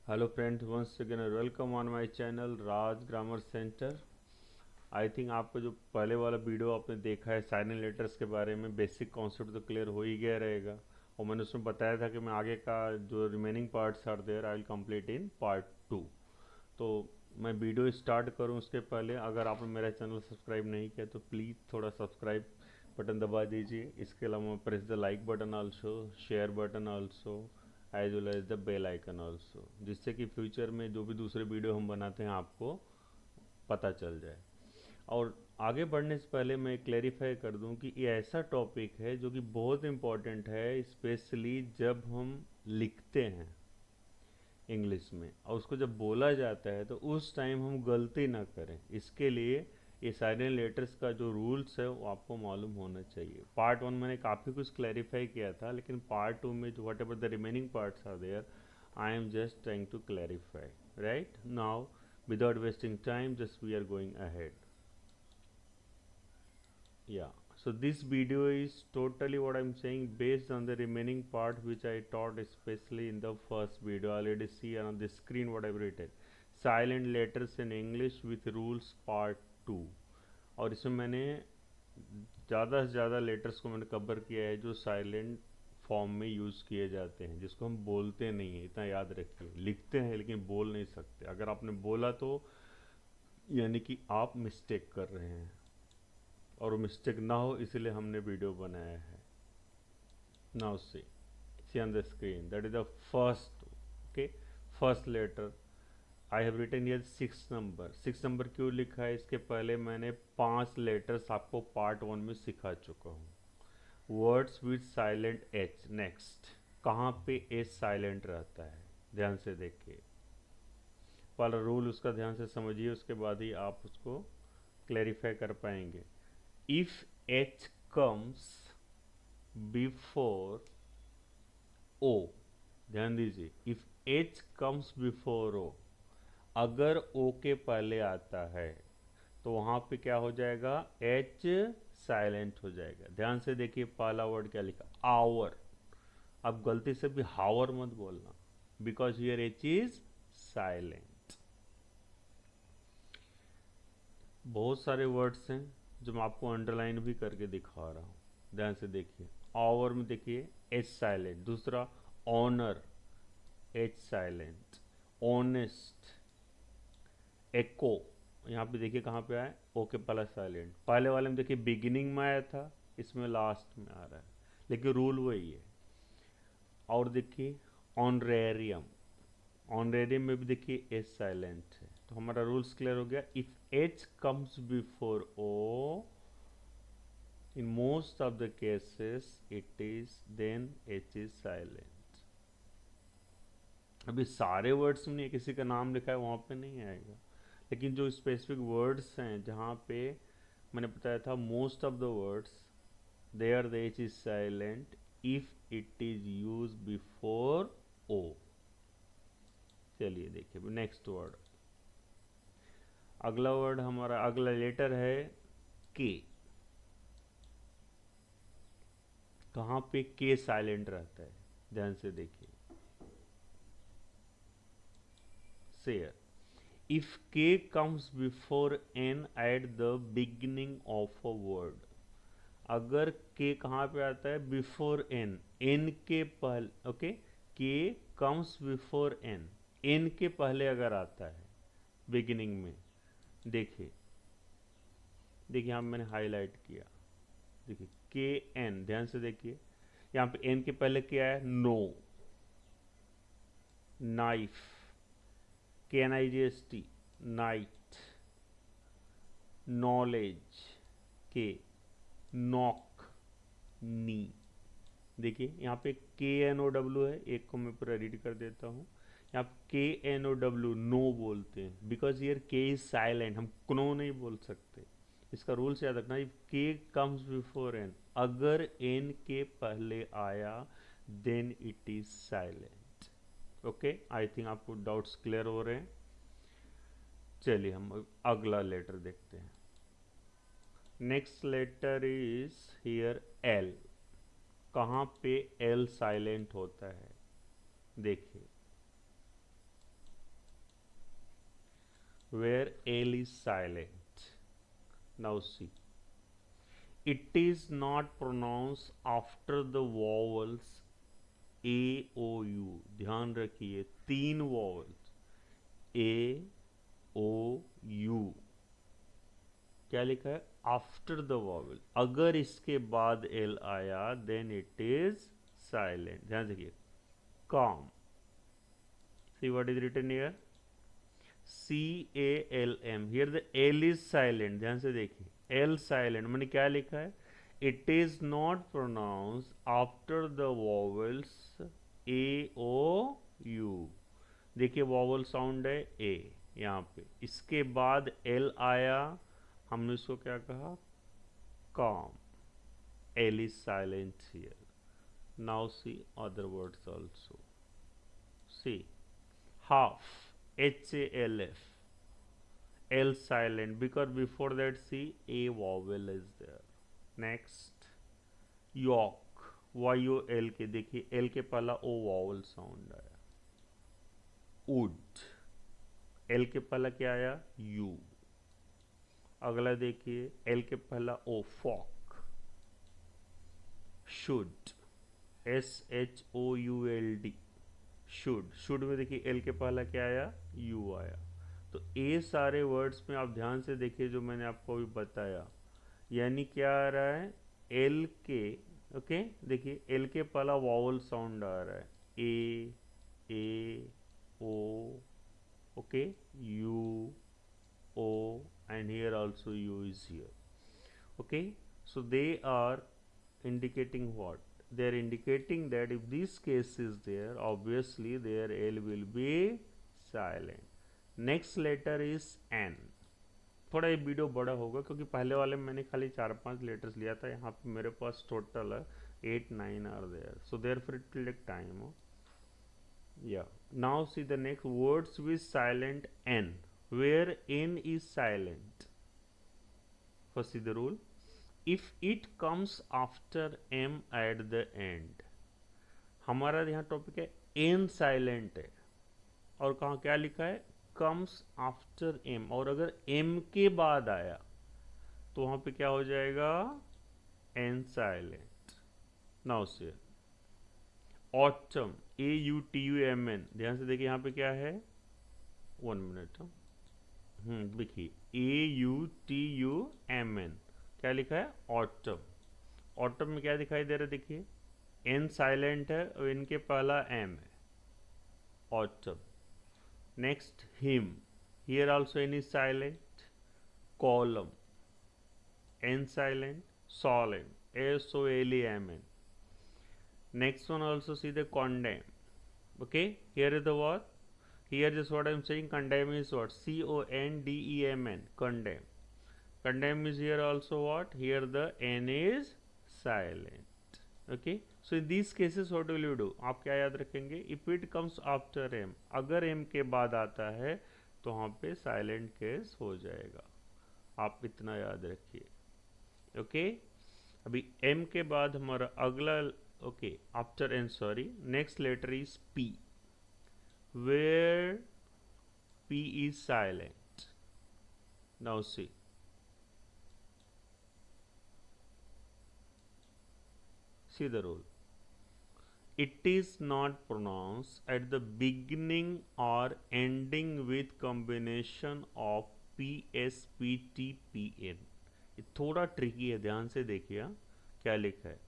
Hello friends, once again welcome on my channel Raj grammar centre. I think आपको जो पहले वाला video आपने देखा है साइलेंट लेटर्स के बारे में बेसिक कॉन्सेप्ट तो क्लियर हो ही गया रहेगा। और मैंने उसमें बताया था कि मैं आगे का जो remaining parts are there I will complete in part 2। तो मैं वीडियो स्टार्ट करूं उसके पहले अगर आपने मेरा चैनल सब्सक्राइब नहीं किया तो प्लीज़ थोड़ा सब्सक्राइब बटन दबा दीजिए। इसके अलावा press the like button also, share button also, as well as the bell icon also, जिससे कि फ्यूचर में जो भी दूसरे वीडियो हम बनाते हैं आपको पता चल जाए। और आगे बढ़ने से पहले मैं क्लेरिफाई कर दूं कि ये ऐसा टॉपिक है जो कि बहुत इम्पॉर्टेंट है, स्पेशली जब हम लिखते हैं इंग्लिश में और उसको जब बोला जाता है तो उस टाइम हम गलती ना करें। इसके लिए ये साइलेंट लेटर्स का जो रूल्स है वो आपको मालूम होना चाहिए। पार्ट 1 मैंने काफ़ी कुछ क्लैरिफाई किया था, लेकिन पार्ट 2 में जो whatever the remaining parts are there I am just trying to clarify right now. Without wasting time just we are going ahead. Yeah, so this video is totally what I'm saying based on the remaining part which I taught especially in the first video. Already see on the screen what I've written, silent letters in English with rules part 2। और इसमें मैंने ज़्यादा से ज़्यादा letters को मैंने cover किया है जो साइलेंट फॉर्म में यूज़ किए जाते हैं, जिसको हम बोलते नहीं हैं। इतना याद रखिए, लिखते हैं लेकिन बोल नहीं सकते। अगर आपने बोला तो यानी कि आप मिस्टेक कर रहे हैं, और वो मिस्टेक ना हो इसलिए हमने वीडियो बनाया है। Now see on the screen that is the first, okay, first letter I have written here 6 number. 6 number क्यों लिखा है? इसके पहले मैंने 5 लेटर्स आपको पार्ट 1 में सिखा चुका हूँ। Words with silent H. Next, कहाँ पे एच साइलेंट रहता है, ध्यान से देखिए। पहला रूल उसका ध्यान से समझिए, उसके बाद ही आप उसको क्लैरिफाई कर पाएंगे। If H comes before O, ध्यान दीजिए, if H comes before O, अगर O के पहले आता है तो वहां पे क्या हो जाएगा? H साइलेंट हो जाएगा। ध्यान से देखिए, पहला वर्ड क्या लिखा? आवर। अब गलती से भी हावर मत बोलना, because here H is silent. बहुत सारे वर्ड्स हैं जो मैं आपको अंडरलाइन भी करके दिखा रहा हूँ, ध्यान से देखिए। ऑवर में देखिए एच साइलेंट। दूसरा ऑनर, एच साइलेंट। ऑनेस्ट, एको, यहाँ पे देखिए कहाँ पे आया? ओके पहला साइलेंट। पहले वाले में देखिए बिगिनिंग में आया था, इसमें लास्ट में आ रहा है, लेकिन रूल वही है। और देखिए ऑनरेरियम, ऑनरेरियम में भी देखिए एच साइलेंट है। तो हमारा रूल्स क्लियर हो गया। If H comes before O, in most of the cases it is then H is silent। अभी सारे वर्ड्स में नहीं, किसी का नाम लिखा है वहाँ पे नहीं आएगा, लेकिन जो स्पेसिफिक वर्ड्स हैं जहाँ पे मैंने बताया था most of the words there the H is silent if it is used before O। चलिए देखिए नेक्स्ट वर्ड। अगला वर्ड हमारा, अगला लेटर है के। कहाँ पे के साइलेंट रहता है? ध्यान से देखिए। Share, if k comes before n at the beginning of a word, अगर k कहाँ पे आता है? बिफोर n, n के पहले, okay, k comes before n, n के पहले अगर आता है बिगिनिंग में, देखिए देखिए यहाँ मैंने हाईलाइट किया, देखिए के एन, ध्यान से देखिए। यहाँ पे एन के पहले क्या है? No, knife, KNIGST, knight, knowledge, K, knock, knee. देखिए यहाँ पे KNOW है, एक को मैं पूरा रीड कर देता हूँ। यहाँ पे KNOW, नो बोलते हैं, बिकॉज ईयर के इज साइलेंट, हम क्नो नहीं बोल सकते। इसका रूल्स याद रखना, if K comes before N, अगर एन के पहले आया then it is silent. Okay, I think आपको डाउट्स क्लियर हो रहे हैं। चलिए हम अगला लेटर देखते हैं। Next letter is here L. कहाँ पे एल साइलेंट होता है? देखिए where L is silent. Now see, it is not pronounced after the vowels A O U. ध्यान रखिए तीन vowels A O U क्या लिखा है आफ्टर द वॉवल, अगर इसके बाद एल आया देन इट इज साइलेंट। ध्यान देखिए calm, see what is written here CALM, here the L is silent. ध्यान से देखिए एल साइलेंट मैंने क्या लिखा है it is not pronounce after the vowels AOU। देखिए वॉवल साउंड है ए यहाँ पे, इसके बाद एल आया, हमने इसको क्या कहा calm, L is silent here. Now see other words also. See half, HALF, L silent because before that see A vowel is there. Next York, YOL के देखिए L के पहला O vowel sound आया। Wood, L के पहला क्या आया U। अगला देखिए L के पहला O fork, should SHOULD, should, should में देखिए एल के पहला क्या आया यू आया। तो ये सारे वर्ड्स में आप ध्यान से देखिए जो मैंने आपको अभी बताया, यानी क्या आ रहा है एल के, ओके देखिए एल के पहला वॉवल साउंड आ रहा है A O, okay U O and here also U is here, okay so they are indicating what, they are indicating that if this case is there obviously their L will be silent. Next letter is N। थोड़ा ये video बड़ा होगा क्योंकि पहले वाले में मैंने खाली 4-5 लेटर्स लिया था, यहाँ पे मेरे पास टोटल है 8-9 are there, so therefore it will take time. Yeah, now see the next words with silent N, where N is silent. First see the rule, if it comes after M at the end, हमारा यहाँ topic है N silent है और कहाँ क्या लिखा है comes after M, और अगर M के बाद आया तो वहाँ पे क्या हो जाएगा N साइलेंट। नाउ से ऑटम AUTUMN, ध्यान से देखिए यहाँ पे क्या है 1 मिनट, देखिए AUTUMN क्या लिखा है ऑटम। ऑटम में क्या दिखाई दे रहा है देखिए एन साइलेंट है और इनके पहला एम है autumn. Next hymn, here also N is silent. Column N silent, solemn SOLEMN। next one also see the condemn, okay here is the what, here just what I am saying condemn is what CONDEMN, condemn. Condemn is here also what, here the N is silent, okay so in these cases what will you do, आप क्या याद रखेंगे if it comes after M, अगर M के बाद आता है तो वहाँ पे साइलेंट केस हो जाएगा, आप इतना याद रखिए, ओके अभी M के बाद हमारा अगला, okay after N sorry, next letter is P, where P is silent. Now see, see the rule, it is not pronounced at the beginning or ending with combination of PS PT PN। ये थोड़ा tricky है, ध्यान से देखिए क्या लिखा है,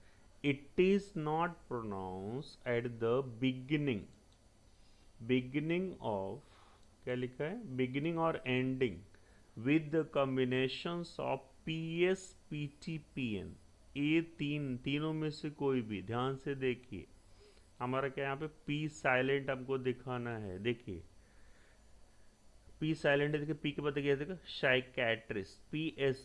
it is not pronounce at the beginning, beginning of क्या लिखा है बिगिनिंग और ending with the combinations of PS PT PN। ये तीनों में से कोई भी, ध्यान से देखिए हमारा क्या यहाँ पे P साइलेंट हमको दिखाना है, देखिए P साइलेंट है, देखिए P के बाद देखिए देखो psychiatrist PSYCHIATRIST,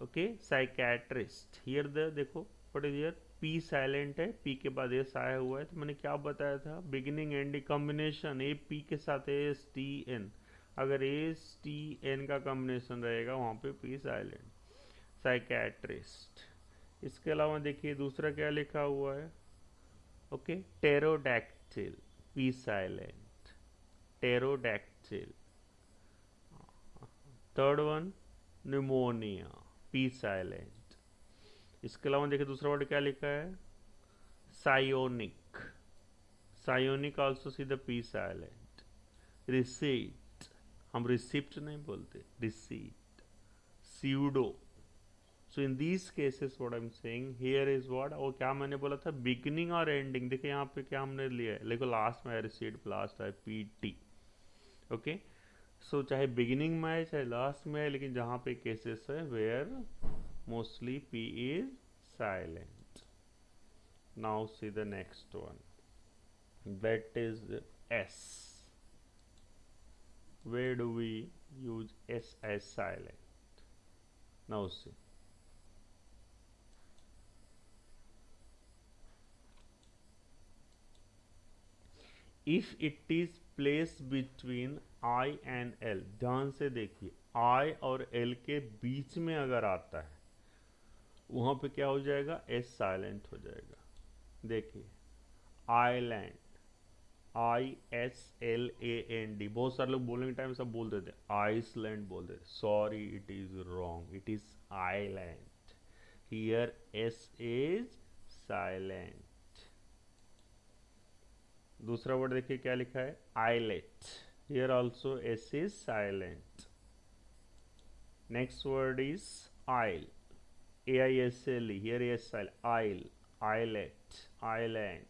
okay psychiatrist, here the देखो what is here P silent है, P के बाद एस आया हुआ है, तो मैंने क्या बताया था बिगिनिंग एंडिंग कॉम्बिनेशन ए P के साथ ASTN, अगर ASTN का कॉम्बिनेशन रहेगा वहाँ पे P साइलेंट, साइकैट्रिस्ट। इसके अलावा देखिए दूसरा क्या लिखा हुआ है, okay pterodactyl P silent, pterodactyl. Third one pneumonia, P silent. इसके अलावा देखिए दूसरा वर्ड क्या लिखा है, psionic. Psionic also see the P silent. Receipt, हम रिसिप्ट नहीं बोलते, receipt. Pseudo. So in these cases what I am saying here is what, और क्या मैंने बोला था, बिगनिंग और एंडिंग. देखिए यहाँ पे क्या हमने लिया है, देखो लास्ट में रिसीट, लास्ट है पी टी. ओके, सो चाहे बिगिनिंग में है चाहे लास्ट में है, लेकिन जहाँ पे केसेस है where mostly P is silent. Now see the next one, that is S. Where do we use S as silent? Now see. If it is placed between I and L, ध्यान से देखिए, I और L के बीच में अगर आता है वहां पे क्या हो जाएगा, S साइलेंट हो जाएगा. देखिए आइलैंड, ISLAND. बहुत सारे लोग बोलने के टाइम सब बोल देते आइसलैंड बोल देते. Sorry, it is wrong, it is island. Here S is silent. दूसरा वर्ड देखिए क्या लिखा है, islet. Here also S is silent. Next word is aisle, AISLE. Here S silent. Aisle, islet, island.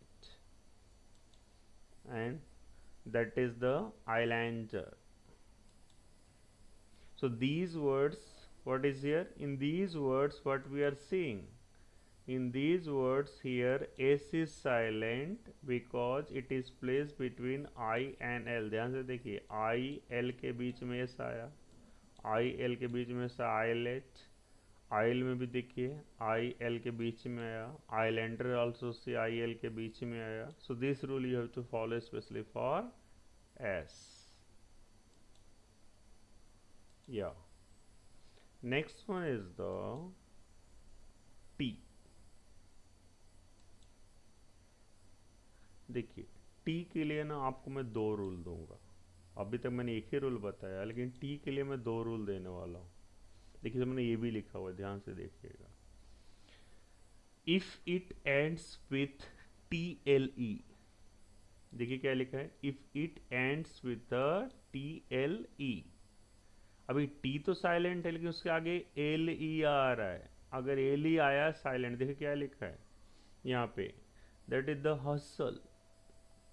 And that is the islander. So these words, what is here in these words, what we are seeing in these words here, S is silent because it is placed between I and L. ध्यान से देखिए, I L के बीच में S आया, I L के बीच में सा आइलेट. आइल में भी देखिए आई एल के बीच में आया, islander also say I L के बीच में आया. So this rule you have to follow specially for S. या next one is the T. देखिए टी के लिए ना आपको मैं दो रूल दूंगा. अभी तक मैंने एक ही रूल बताया, लेकिन टी के लिए मैं दो रूल देने वाला हूँ. देखिए मैंने ये भी लिखा हुआ है, ध्यान से देखिएगा. If it ends with TLE, देखिए क्या लिखा है, if it ends with TLE. अभी T तो साइलेंट है लेकिन उसके आगे LE आ रहा है. अगर LE आया साइलेंट, देखिए क्या लिखा है यहाँ पे, that is the hustle,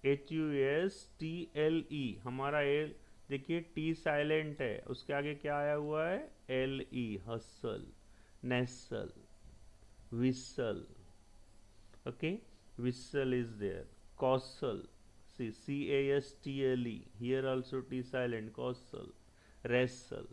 HUSTLE. हमारा L देखिए T साइलेंट है, उसके आगे क्या आया हुआ है, LE, hustle, nasal, whistle. Okay, whistle is there. Causal, see, CASTLE. Here also T silent, causal. Wrestle.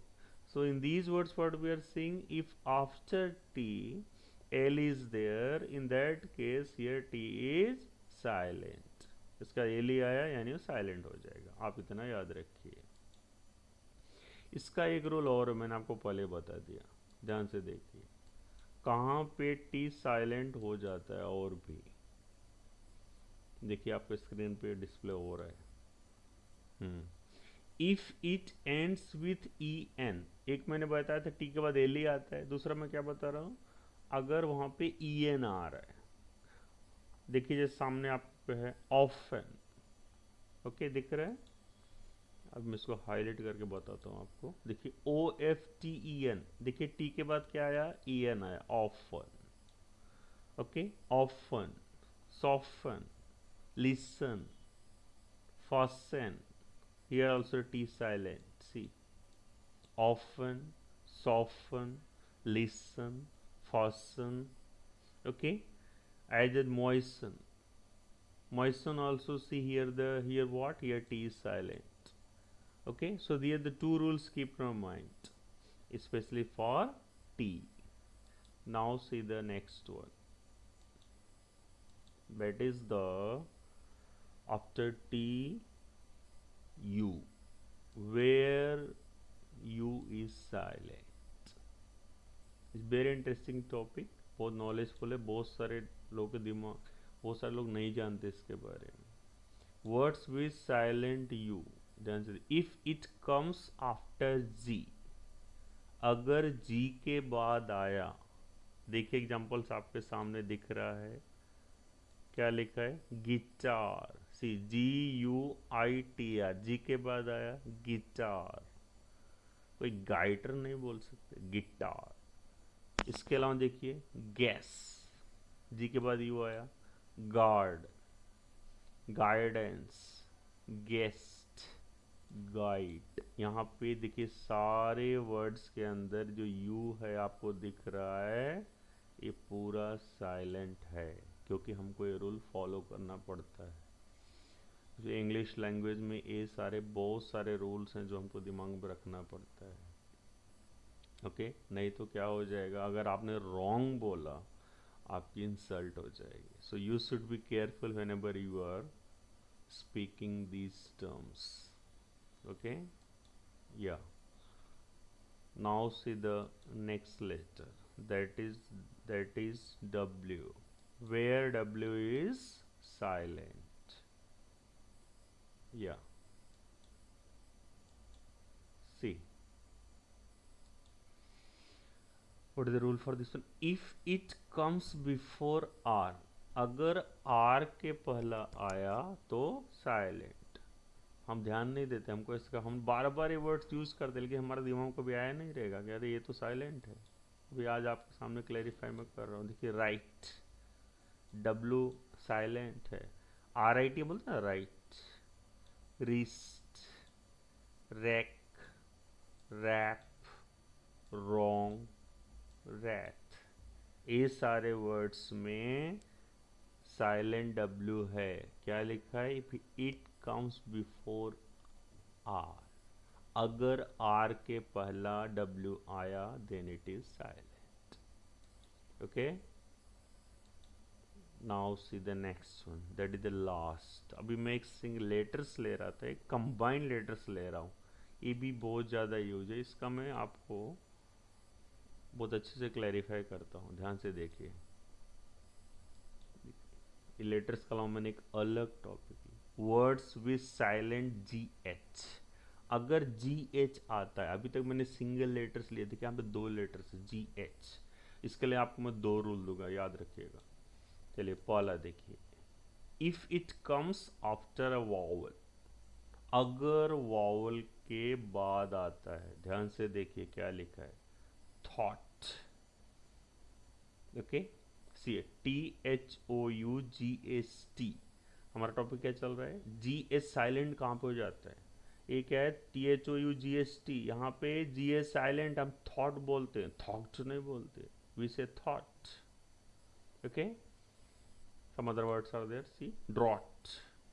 So in these words what we are seeing, if after T L is there, in that case here T is silent. इसका L ही आया यानी वो silent हो जाएगा. आप इतना याद रखिए. इसका एक रूल और मैंने आपको पहले बता दिया, ध्यान से देखिए. कहाँ पे टी साइलेंट हो जाता है, और भी देखिए आपके स्क्रीन पे डिस्प्ले हो रहा है. If it ends with EN, एक मैंने बताया था टी के बाद एल ही आता है. दूसरा मैं क्या बता रहा हूँ, अगर वहां पे EN आ रहा है, देखिए जैसे सामने आप पे है ऑफन. ओके, दिख रहा है. अब मैं इसको हाईलाइट करके बताता हूँ आपको. देखिए OFTEN, देखिए टी के बाद क्या आया, EN आया, often. Okay, often, soften, listen, fasten. Here also T silent. See, often, soften, listen, fasten. Okay, as in moisten. Moisten also, see here here what, here T is silent. Okay, so these are the two rules, keep in mind, especially for T. Now see the next one, that is the after T U, where U is silent. It's very interesting topic, बहुत knowledgeful है, बहुत सारे लोगों के दिमाग, बहुत सारे लोग नहीं जानते इसके बारे में. Words with silent U, ध्यान से, इफ इट कम्स आफ्टर जी, अगर जी के बाद आया, देखिए एग्जांपल्स आपके सामने दिख रहा है, क्या लिखा है, guitar, see G U I T R, G के बाद आया गिटार, कोई गाइटर नहीं बोल सकते, गिटार। इसके अलावा देखिए गैस, जी के बाद यू आया, गार्ड, गाइडेंस, गेस्ट, गाइड। यहाँ पे देखिए सारे वर्ड्स के अंदर जो यू है आपको दिख रहा है, ये पूरा साइलेंट है, क्योंकि हमको ये रूल फॉलो करना पड़ता है। जो इंग्लिश लैंग्वेज में ये सारे बहुत सारे रूल्स हैं जो हमको दिमाग में रखना पड़ता है। ओके, नहीं तो क्या हो जाएगा, अगर आपने रॉन्ग बोला आपकी इंसल्ट हो जाएगी। So you should be careful whenever you are speaking these terms. Okay, या now see the next letter, that is W, where W is silent. Yeah, see what is the rule for this one, if it comes before R, अगर R के पहला आया तो silent. हम ध्यान नहीं देते, हमको इसका, हम बार बार ये वर्ड्स यूज करते, लेकिन हमारे दिमाग को भी आया नहीं रहेगा कि अरे ये तो साइलेंट है। अभी आज आपके सामने क्लैरिफाई मैं कर रहा हूँ। देखिए राइट, डब्लू साइलेंट है, आर आई टी बोलते हैं write, wrist, rack, wrap, wrong, rat, ये सारे वर्ड्स में साइलेंट डब्लू है। क्या लिखा है, if it comes before R, अगर आर के पहला डब्ल्यू आया then it is silent. Okay, now see the next one, that is the last. अभी मैं एक सिंगल लेटर्स ले रहा था, एक कंबाइंड लेटर्स ले रहा हूँ, ये भी बहुत ज़्यादा यूज है, इसका मैं आपको बहुत अच्छे से क्लैरिफाई करता हूँ। ध्यान से देखिए, लेटर्स का मैंने एक अलग topic, words with silent ji H, अगर जी एच आता है, अभी तक मैंने सिंगल लेटर्स लिए थे, यहाँ पे दो लेटर्स है जी एच, इसके लिए आपको मैं दो रूल दूंगा, याद रखिएगा। चलिए पहला देखिए, if it comes after a vowel, अगर वावल के बाद आता है, ध्यान से देखिए क्या लिखा है, thought. Okay, see T H O U G S T, हमारा टॉपिक क्या चल रहा है, जी एस साइलेंट कहाँ पे हो जाता है, ये क्या है, T H O U G S T, यहाँ पे जी एस साइलेंट, हम थॉट बोलते हैं, थॉट नहीं बोलते, we say thought. Okay, some other words are there, see drought,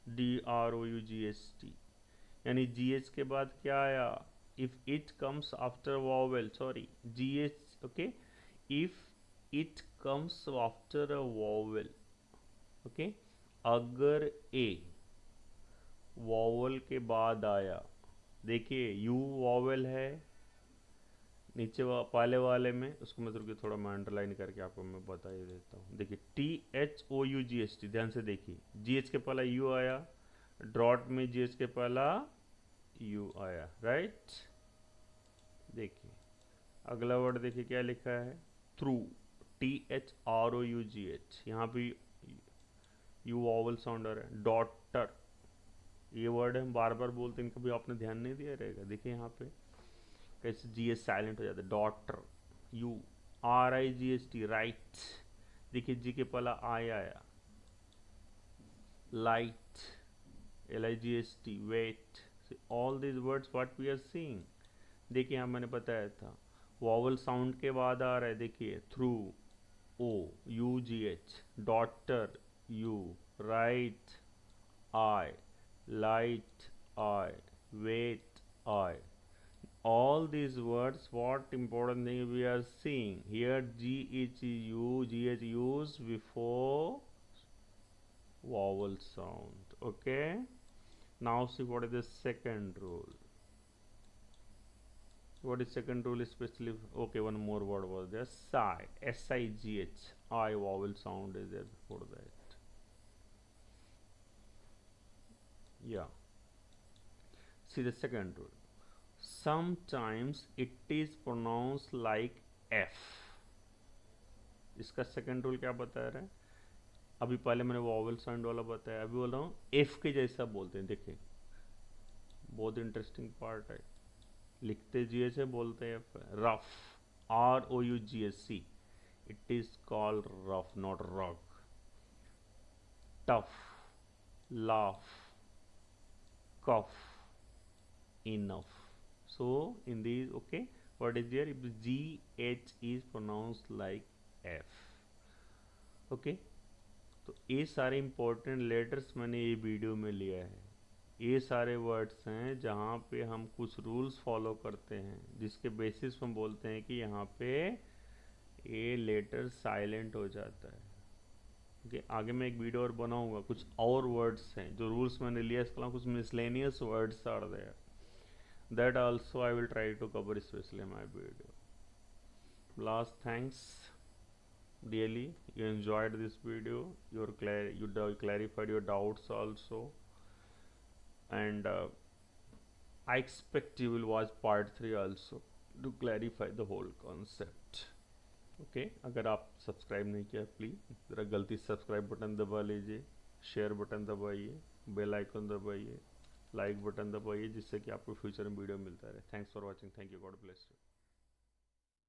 D R O U G S T, यानी जी एच के बाद क्या आया, if it comes after vowel, sorry G H, okay, if it comes after a vowel, okay, अगर A vowel के बाद आया, देखिए यू वॉवल है नीचे पहले वाले में, उसको मैं रुकिए थोड़ा मैं अंडरलाइन करके आपको मैं बता ही देता हूँ। देखिए T H O U G S T, ध्यान से देखिए, जी एच के पहला यू आया, ड्रॉट में जी एच के पहला यू आया, राइट। देखिए अगला वर्ड देखिए क्या लिखा है, through, T H R O U G H, यहाँ भी यू वॉवल साउंड आ रहा है, डॉटर, ये वर्ड हम बार बार बोलते हैं, कभी आपने ध्यान नहीं दिया रहेगा, देखिए यहाँ पे कैसे जी एस साइलेंट हो जाता है, daughter, U R I G S T, right, देखिए जी के पहला आई आया, light, L I G S T, wait, all this words what we are seeing. देखिए यहाँ मैंने बताया था वॉवल साउंड के बाद आ रहा है, देखिए through, O U G H, daughter, U, right, I, light, I, wait, I. All these words, what important thing we are seeing here, G H U, G H used before vowel sound. Okay. Now see what is the second rule. What is second rule especially? Okay, one more word was there. Sigh, S I G H, I vowel sound is there before that. Yeah. See the second rule. Sometimes it is pronounced like F. इसका second rule क्या बता रहा है? अभी पहले मैंने vowel sound वाला बताया, अभी बोल रहा हूँ एफ के जैसा बोलते हैं. देखिए बहुत इंटरेस्टिंग पार्ट है. लिखते जी से बोलते हैं F. Rough, ROUGHC. It is called rough, not rock. Tough, laugh, cough, enough. So in these, okay, what is there? If GH is pronounced like F. Okay, तो ये सारे इंपॉर्टेंट लेटर्स मैंने ये वीडियो में लिया है. ये सारे वर्ड्स हैं जहाँ पे हम कुछ रूल्स फॉलो करते हैं, जिसके बेसिस पे हम बोलते हैं कि यहाँ पे ये लेटर साइलेंट हो जाता है. ओके, आगे मैं एक वीडियो और बनाऊंगा. कुछ और वर्ड्स हैं जो रूल्स मैंने लिया, इसके अलावा कुछ miscellaneous words are there, that also I will try to cover specially my video. Last thanks. Really, you enjoyed this video. You clarified your doubts also, and I expect you will watch part 3 also to clarify the whole concept. Okay, अगर आप subscribe नहीं किया please ज़रा गलती से subscribe button दबा लीजिए, share button दबाइए, बेल आइकन दबाइए, लाइक बटन दबाइए, जिससे कि आपको फ्यूचर में वीडियो मिलता रहे. Thanks for watching. Thank you. God bless you.